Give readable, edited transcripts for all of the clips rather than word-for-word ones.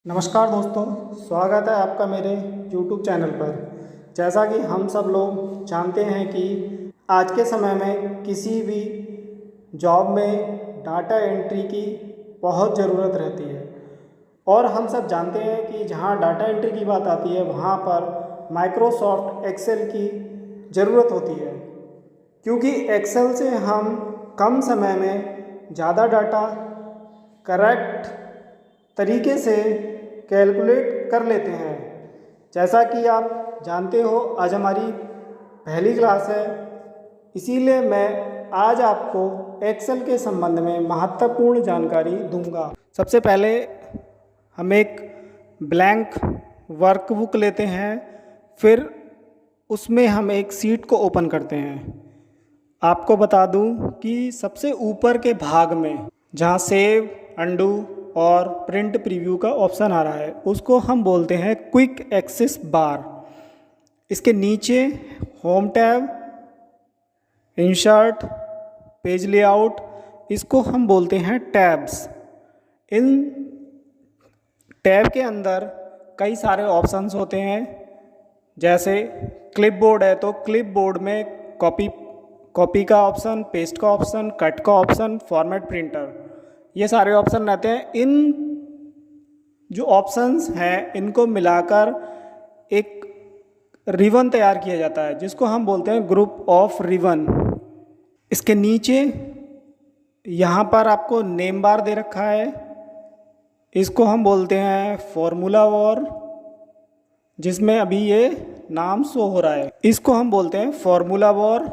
नमस्कार दोस्तों, स्वागत है आपका मेरे YouTube चैनल पर। जैसा कि हम सब लोग जानते हैं कि आज के समय में किसी भी जॉब में डाटा एंट्री की बहुत ज़रूरत रहती है और हम सब जानते हैं कि जहां डाटा एंट्री की बात आती है वहां पर माइक्रोसॉफ्ट एक्सेल की ज़रूरत होती है, क्योंकि एक्सेल से हम कम समय में ज़्यादा डाटा करेक्ट तरीके से कैलकुलेट कर लेते हैं। जैसा कि आप जानते हो, आज हमारी पहली क्लास है, इसीलिए मैं आज आपको एक्सेल के संबंध में महत्वपूर्ण जानकारी दूंगा। सबसे पहले हम एक ब्लैंक वर्कबुक लेते हैं, फिर उसमें हम एक सीट को ओपन करते हैं। आपको बता दूं कि सबसे ऊपर के भाग में जहां सेव, अंडू और प्रिंट प्रीव्यू का ऑप्शन आ रहा है, उसको हम बोलते हैं क्विक एक्सेस बार। इसके नीचे home tab, insert, page layout, इसको हम बोलते हैं टैब्स। इन टैब के अंदर कई सारे ऑप्शंस होते हैं, जैसे क्लिपबोर्ड है तो क्लिपबोर्ड में कॉपी का ऑप्शन, पेस्ट का ऑप्शन, कट का ऑप्शन, फॉर्मेट प्रिंटर, ये सारे ऑप्शन रहते हैं। इन जो ऑप्शंस हैं इनको मिलाकर एक रिबन तैयार किया जाता है, जिसको हम बोलते हैं ग्रुप ऑफ रिबन। इसके नीचे यहाँ पर आपको नेम बार दे रखा है, इसको हम बोलते हैं फॉर्मूला बार, जिसमें अभी ये नाम शो हो रहा है, इसको हम बोलते हैं फॉर्मूला बार।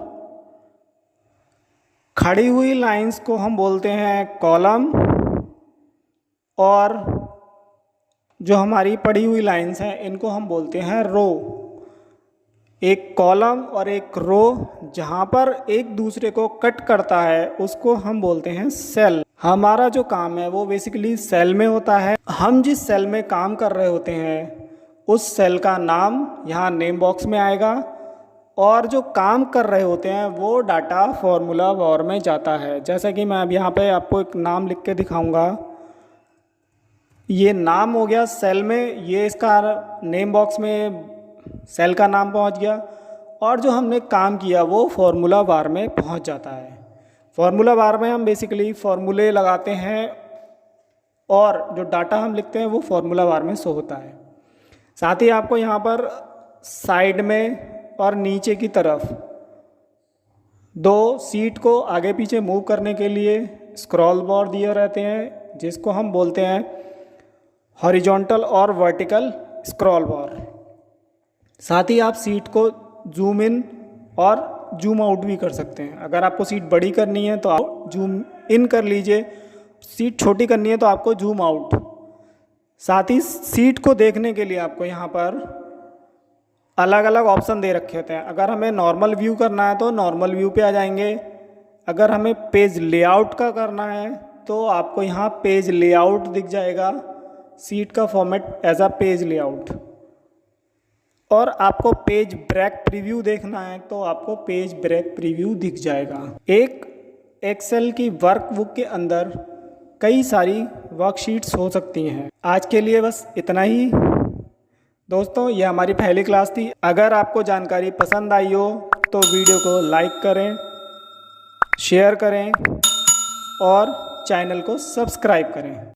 खड़ी हुई लाइंस को हम बोलते हैं कॉलम, और जो हमारी पड़ी हुई लाइंस हैं इनको हम बोलते हैं रो। एक कॉलम और एक रो जहाँ पर एक दूसरे को कट करता है उसको हम बोलते हैं सेल। हमारा जो काम है वो बेसिकली सेल में होता है। हम जिस सेल में काम कर रहे होते हैं उस सेल का नाम यहाँ नेम बॉक्स में आएगा, और जो काम कर रहे होते हैं वो डाटा फॉर्मूला बार में जाता है। जैसा कि मैं अब यहाँ पे आपको एक नाम लिख के दिखाऊंगा। ये नाम हो गया सेल में, ये इसका नेम बॉक्स में सेल का नाम पहुँच गया, और जो हमने काम किया वो फॉर्मूला बार में पहुँच जाता है। फॉर्मूला बार में हम बेसिकली फॉर्मूले लगाते हैं और जो डाटा हम लिखते हैं वो फॉर्मूला बार में शो होता है। साथ ही आपको यहाँ पर साइड में और नीचे की तरफ दो सीट को आगे पीछे मूव करने के लिए स्क्रॉल बार दिए रहते हैं, जिसको हम बोलते हैं हॉरिजॉन्टल और वर्टिकल स्क्रॉल बार। साथ ही आप सीट को जूम इन और जूम आउट भी कर सकते हैं। अगर आपको सीट बड़ी करनी है तो आप जूम इन कर लीजिए, सीट छोटी करनी है तो आपको जूम आउट। साथ ही सीट को देखने के लिए आपको यहाँ पर अलग अलग ऑप्शन दे रखे होते हैं। अगर हमें नॉर्मल व्यू करना है तो नॉर्मल व्यू पे आ जाएंगे। अगर हमें पेज लेआउट का करना है तो आपको यहाँ पेज लेआउट दिख जाएगा, सीट का format as a page layout. और आपको पेज ब्रेक प्रीव्यू देखना है तो आपको पेज ब्रेक प्रीव्यू दिख जाएगा। एक एक्सेल की वर्कबुक के अंदर कई सारी वर्कशीट्स हो सकती हैं। आज के लिए बस इतना ही दोस्तों, ये हमारी पहली क्लास थी। अगर आपको जानकारी पसंद आई हो तो वीडियो को लाइक करें, शेयर करें और चैनल को सब्सक्राइब करें।